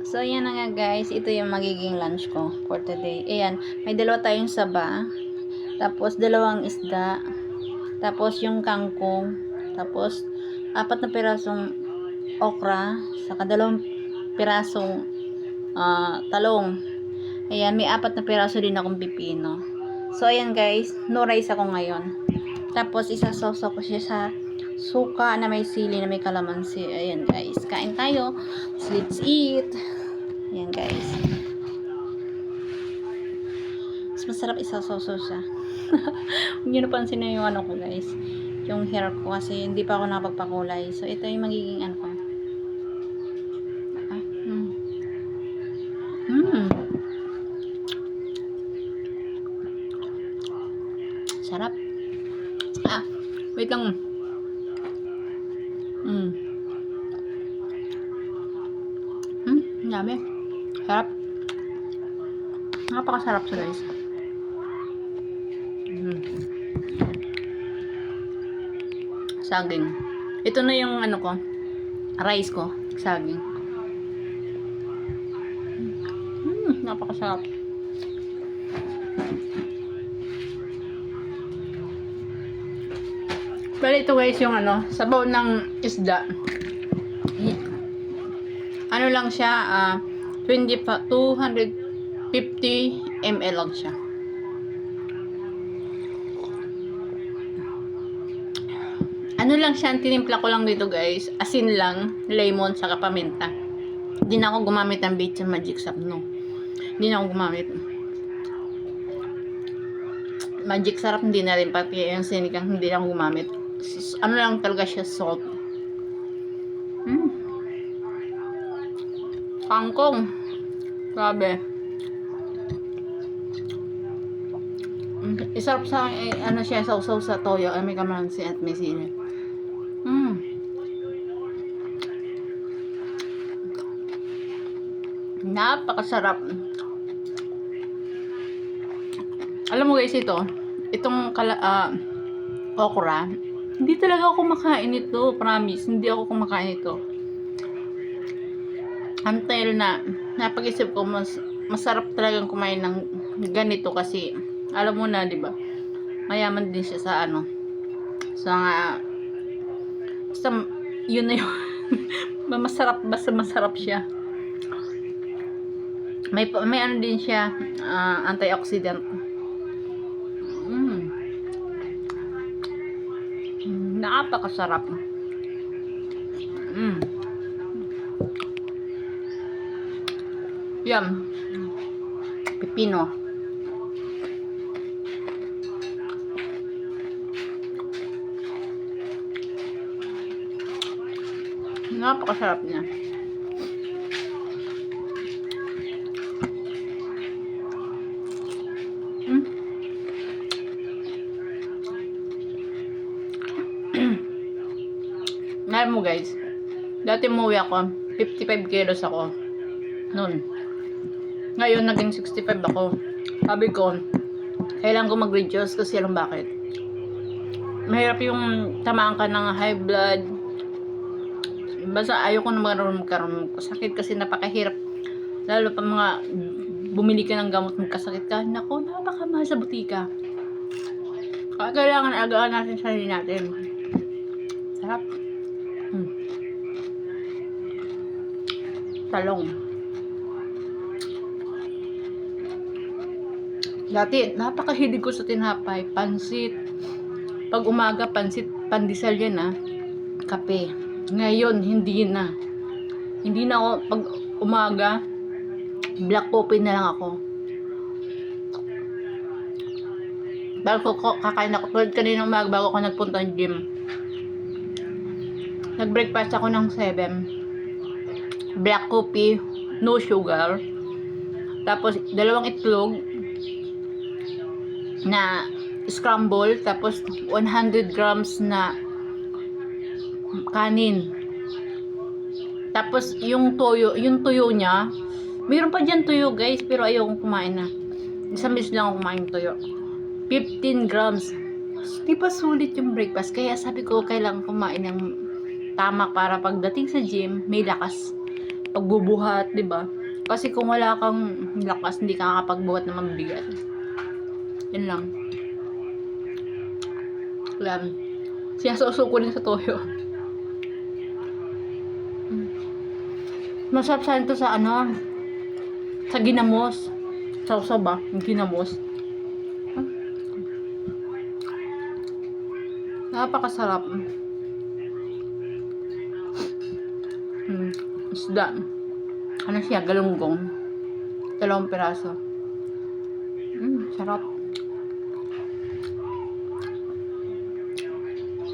So, ayan na nga guys. Ito yung magiging lunch ko for today. Ayan. May dalawa tayong saba. Tapos, dalawang isda. Tapos, yung kangkong. Tapos, 4 na pirasong okra. Saka 2 pirasong talong. Ayan. May 4 na piraso din akong pipino. So, ayan guys. No rice ako ngayon. Tapos, isasawsaw ko siya sa suka na may sili na may kalamansi. Ayan guys. Kain tayo. So, let's eat. Ayan guys. Mas masarap isasawsaw siya. Huwag nyo napansin na yung ano ko guys. Yung hair ko kasi hindi pa ako nakapagpakulay. So, ito yung magiging ano ko. Sarap. Wait lang. Dami. Sarap. Napakasarap siya guys. Saging. Ito na yung ano ko. Rice ko. Saging. Napakasarap. Pero ito guys yung ano, sabaw ng isda. Ano lang siya, 250 ml lang siya. Ano lang siya, tinimpla ko lang dito guys. Asin lang, lemon, saka paminta. Hindi na ako gumamit ng Beach Magic Sarap, no. Hindi na ako gumamit. Magic Sarap hindi na rin, pati yung sinikang hindi na ako gumamit. Ano lang talaga siya, salt. Kangkong. Grabe. Isarap sa ano siya, sausaw sa toyo, may kamalansi at may sili. Napakasarap. Alam mo guys, itong okra, hindi talaga ako kumakain ito, promise, hindi ako kumakain ito. Until na napag-isip ko, masarap talagang kumain ng ganito kasi alam mo na, 'di ba? Mayaman din siya sa ano. Sa basta yun na yun. Masarap, basta masarap siya. May ano din siya, antioxidant. Napakasarap. Yum. Pipino. Napakasarap niya. Alam mo guys, dati umuwi ako, 55 kilos ako noon. Ngayon, naging 65 ako. Sabi ko, kailangan ko mag-reduce kasi alam bakit. Mahirap yung tamaan ka ng high blood. Basta ayoko na magkaroon sakit kasi napakahirap. Lalo pa mga bumili ka ng gamot, magkasakit ka. Naku, napakamahal sa butika. Kaya kailangan alagaan natin sarili natin. Sarap. Talong. Dati, napakahilig ko sa tinapay. Pansit. Pag umaga, pansit, pandesal yan kape. Ngayon, hindi na. Hindi na ako, pag umaga, black coffee na lang ako. Bago ko, kakain ako. Tulad kanina umaga, bago ako nagpunta ng gym. Nag-breakfast ako ng 7. Black coffee, no sugar. Tapos, 2 itlog na scramble. Tapos, 100 grams na kanin. Tapos, yung tuyo niya, mayroon pa dyan tuyo guys, pero ayaw kong kumain na. Isang beses lang ako kumain ng tuyo. 15 grams. Di ba sulit yung breakfast? Kaya sabi ko, kailangan kumain ng tama para pagdating sa gym, may lakas. Pagbubuhat, di ba? Kasi kung wala kang lakas, hindi ka makakapagbuhat ng mabibigat. Yan lang. Alam. Sinasuso ko din sa toyo. Masarap sa ito sa ano, sa ginamos. Sausaw ba? Yung ginamos. Napakasarap. Isda. Ano siya? Galunggong. 2 piraso. Sarap.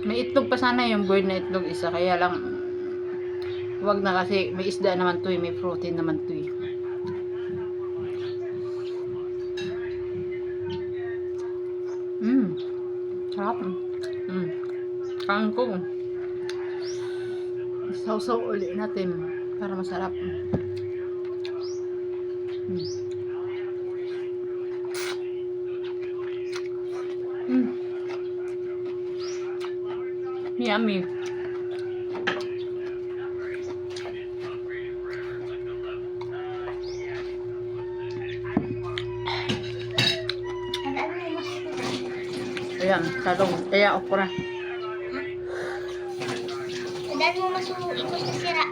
May itlog pa sana yung bird na itlog isa. Kaya lang, wag na kasi may isda naman to eh. May protein naman to eh. Sarap. Kangkong. Sausaw uli natin para masarap. Yummy. Ayan, talong. Kaya okra. Dahil mo masuko ito sa sira.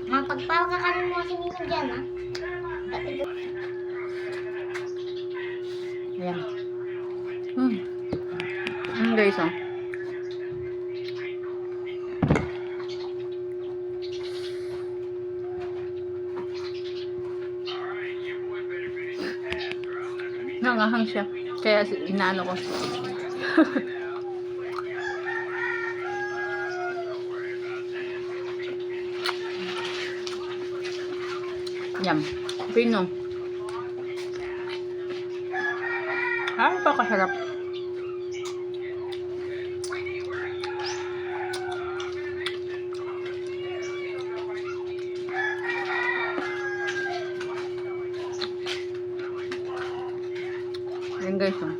Mapagpapakanin mo kasi nino dyan, ha? Ayan. Guys, oh. Nangahang siya. Kaya inaano ko. Yum. Pino. Napakasarap. Ayan guys, oh.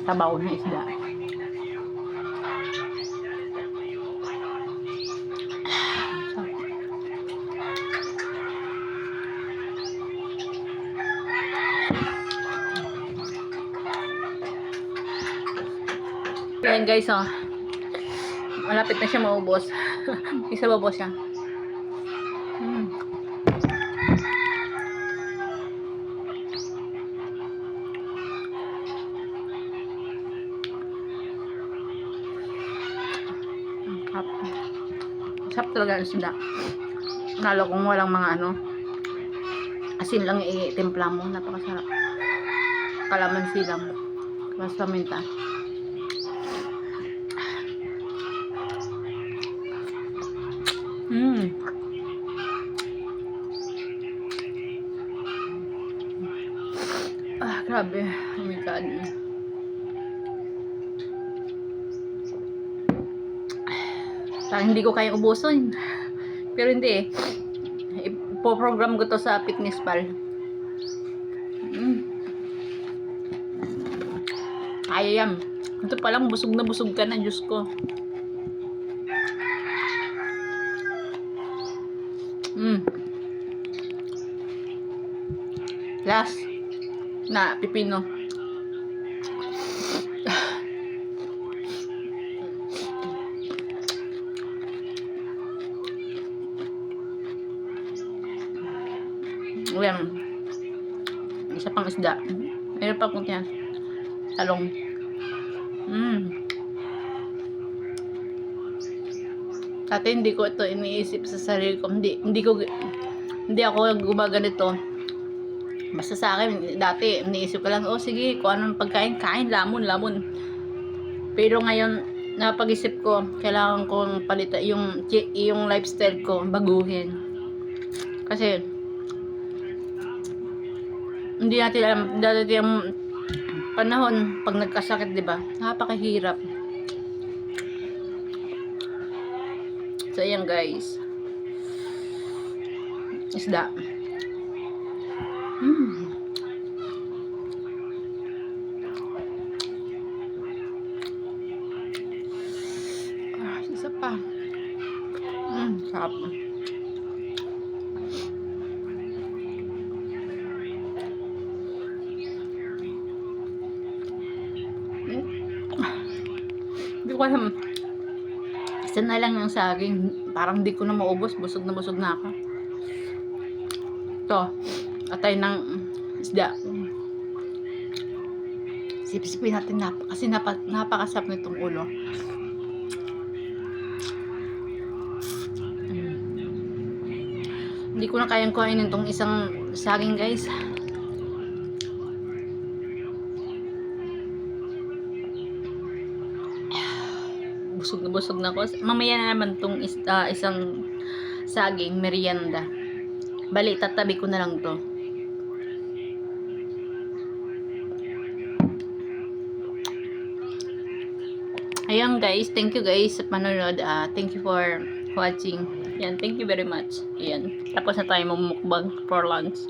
Tabaw na isda. Ayan guys, oh. Malapit na siya maubos. Isa babos siya. Sarap talaga ang isda. Lalo kung walang mga ano, asin lang i-timpla mo. Napakasarap. Kalamansi lang. Tapos paminta. Grabe. Oh my God. Parang hindi ko kayang ubusin. Pero hindi eh. Ipo-program ko to sa Fitness Pal. Kaya yan. Ito palang busog na busog ka na, Diyos ko. Last na pipino. Ayan. Isa pang isda. Mayroon pa kung yan. Talong. Dati hindi ko ito iniisip sa sarili ko. Hindi ako gumaganito. Basta sa akin, dati iniisip ko lang, oh sige, kung anong pagkain, kain, lamon. Pero ngayon, napag-isip ko, kailangan kong palitan yung lifestyle ko, baguhin. Kasi, hindi natin alam, dati yung panahon, pag nagkasakit, diba? Napakahirap. So, ayan guys. isda. Isa pa. Sarap. Hindi ko alam. Isa na lang yung saging. Parang hindi ko na maubos. Busog na ako. Ito. Atay ng isda. Sipsipin natin kasi napakasarap nitong ulo. Hindi ko na kayang kuhainin itong isang saging, guys. Busog na ako. Mamaya na naman itong isang saging merienda. Bali, tatabi ko na lang to. Ayan guys, thank you guys sa panonood. Thank you for watching. Yan, thank you very much. Ayan, tapos na tayo mamukbang for lunch.